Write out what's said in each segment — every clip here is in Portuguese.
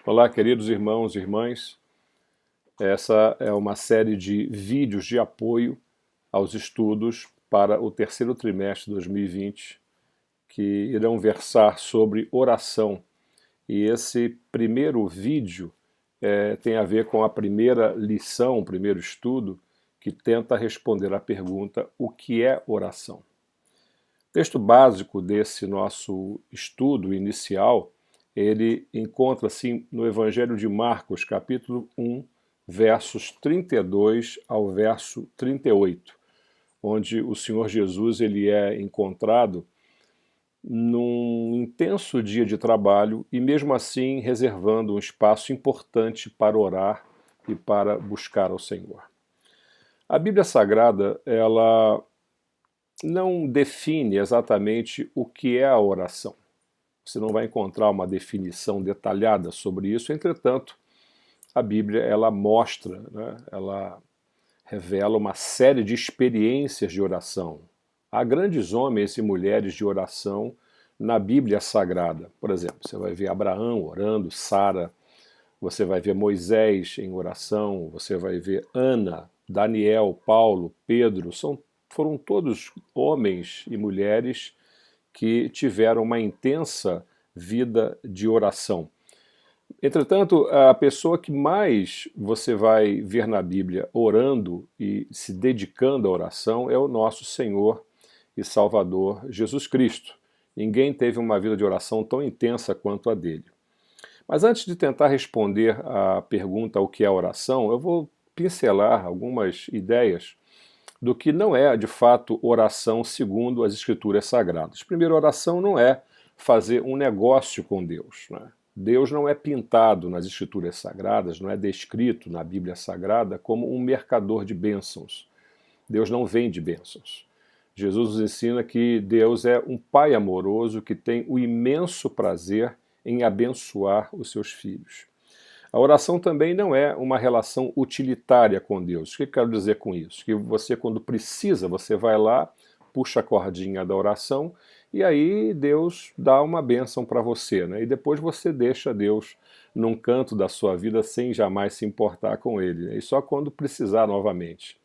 Olá, queridos irmãos e irmãs. Essa é uma série de vídeos de apoio aos estudos para o terceiro trimestre de 2020, que irão versar sobre oração. E esse primeiro vídeo tem a ver com a primeira lição, o primeiro estudo, que tenta responder à pergunta: o que é oração? O texto básico desse nosso estudo inicial, ele encontra-se no Evangelho de Marcos, capítulo 1, versos 32 ao verso 38, onde o Senhor Jesus ele é encontrado num intenso dia de trabalho e mesmo assim reservando um espaço importante para orar e para buscar ao Senhor. A Bíblia Sagrada, ela não define exatamente o que é a oração. Você não vai encontrar uma definição detalhada sobre isso, entretanto, a Bíblia ela mostra, né, ela revela uma série de experiências de oração. Há grandes homens e mulheres de oração na Bíblia Sagrada. Por exemplo, você vai ver Abraão orando, Sara, você vai ver Moisés em oração, você vai ver Ana, Daniel, Paulo, Pedro, foram todos homens e mulheres que tiveram uma intensa vida de oração. Entretanto, a pessoa que mais você vai ver na Bíblia orando e se dedicando à oração é o nosso Senhor e Salvador Jesus Cristo. Ninguém teve uma vida de oração tão intensa quanto a dele. Mas antes de tentar responder à pergunta o que é oração, eu vou pincelar algumas ideias do que não é, de fato, oração segundo as Escrituras Sagradas. Primeiro, oração não é fazer um negócio com Deus, né? Deus não é pintado nas Escrituras Sagradas, não é descrito na Bíblia Sagrada como um mercador de bênçãos. Deus não vende bênçãos. Jesus nos ensina que Deus é um Pai amoroso que tem o imenso prazer em abençoar os seus filhos. A oração também não é uma relação utilitária com Deus. O que eu quero dizer com isso? Que você, quando precisa, você vai lá, puxa a cordinha da oração e aí Deus dá uma bênção para você, né? E depois você deixa Deus num canto da sua vida sem jamais se importar com ele, né? E só quando precisar novamente.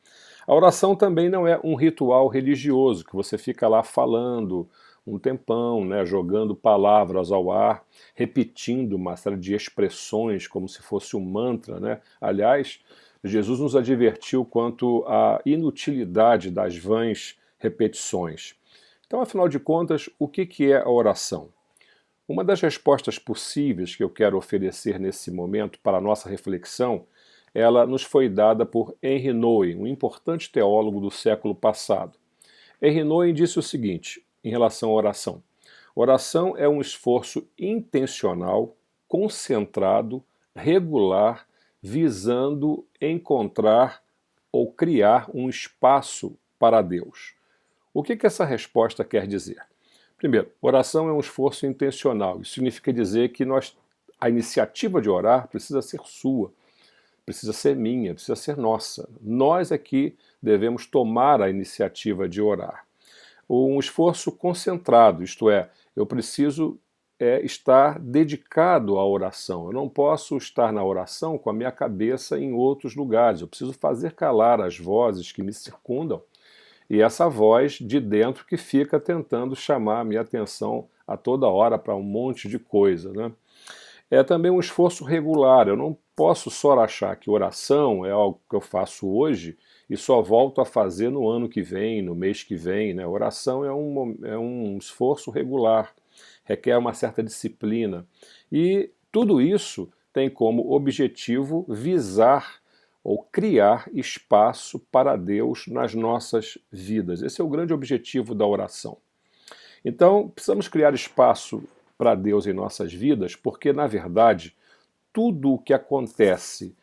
A oração também não é um ritual religioso, que você fica lá falando um tempão, né, jogando palavras ao ar, repetindo uma série de expressões como se fosse um mantra, né? Aliás, Jesus nos advertiu quanto à inutilidade das vãs repetições. Então, afinal de contas, o que é a oração? Uma das respostas possíveis que eu quero oferecer nesse momento para a nossa reflexão, ela nos foi dada por Henry Nouwen, um importante teólogo do século passado. Henry Nouwen disse o seguinte em relação à oração: oração é um esforço intencional, concentrado, regular, visando encontrar ou criar um espaço para Deus. O que essa resposta quer dizer? Primeiro, oração é um esforço intencional. Isso significa dizer que a iniciativa de orar precisa ser sua, precisa ser minha, precisa ser nossa. Nós aqui devemos tomar a iniciativa de orar. Um esforço concentrado, isto é, eu preciso estar dedicado à oração. Eu não posso estar na oração com a minha cabeça em outros lugares. Eu preciso fazer calar as vozes que me circundam e essa voz de dentro que fica tentando chamar a minha atenção a toda hora para um monte de coisa, né? É também um esforço regular. Eu não posso só achar que oração é algo que eu faço hoje e só volto a fazer no ano que vem, no mês que vem, né? Oração é um esforço regular, requer uma certa disciplina. E tudo isso tem como objetivo visar ou criar espaço para Deus nas nossas vidas. Esse é o grande objetivo da oração. Então, precisamos criar espaço para Deus em nossas vidas, porque, na verdade, tudo o que acontece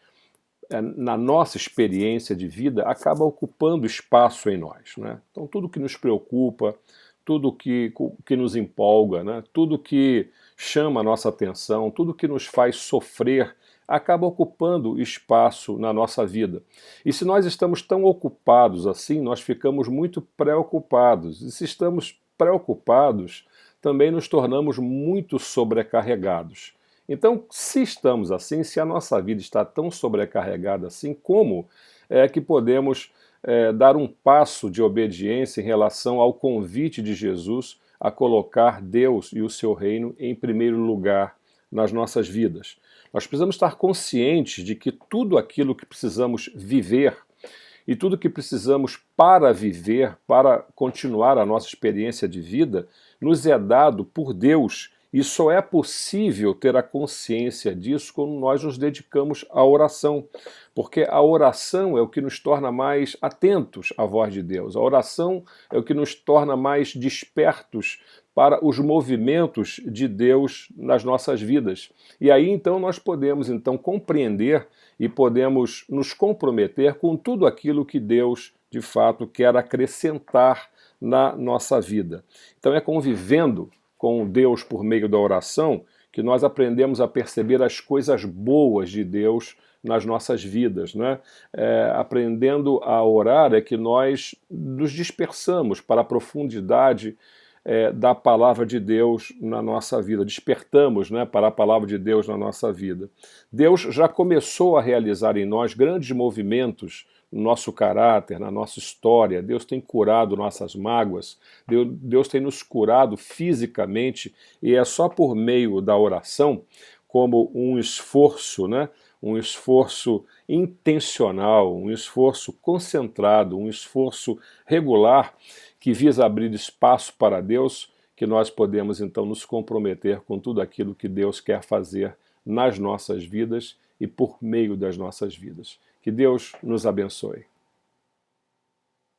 na nossa experiência de vida acaba ocupando espaço em nós, né? Então, tudo que nos preocupa, tudo que nos empolga, né? Tudo que chama a nossa atenção, tudo que nos faz sofrer, acaba ocupando espaço na nossa vida. E se nós estamos tão ocupados assim, nós ficamos muito preocupados. E se estamos preocupados, também nos tornamos muito sobrecarregados. Então, se estamos assim, se a nossa vida está tão sobrecarregada assim, como é que podemos dar um passo de obediência em relação ao convite de Jesus a colocar Deus e o seu reino em primeiro lugar nas nossas vidas? Nós precisamos estar conscientes de que tudo aquilo que precisamos viver e tudo que precisamos para viver, para continuar a nossa experiência de vida, nos é dado por Deus. E só é possível ter a consciência disso quando nós nos dedicamos à oração, porque a oração é o que nos torna mais atentos à voz de Deus, a oração é o que nos torna mais despertos para os movimentos de Deus nas nossas vidas. E aí então nós podemos compreender e podemos nos comprometer com tudo aquilo que Deus de fato quer acrescentar na nossa vida. Então é convivendo com Deus por meio da oração que nós aprendemos a perceber as coisas boas de Deus nas nossas vidas, né? Aprendendo a orar é que nós nos dispersamos para a profundidade da palavra de Deus na nossa vida, despertamos, né, para a palavra de Deus na nossa vida. Deus já começou a realizar em nós grandes movimentos no nosso caráter, na nossa história. Deus tem curado nossas mágoas, Deus tem nos curado fisicamente, e é só por meio da oração, como um esforço, né, um esforço intencional, um esforço concentrado, um esforço regular, que visa abrir espaço para Deus, que nós podemos então nos comprometer com tudo aquilo que Deus quer fazer nas nossas vidas e por meio das nossas vidas. Que Deus nos abençoe.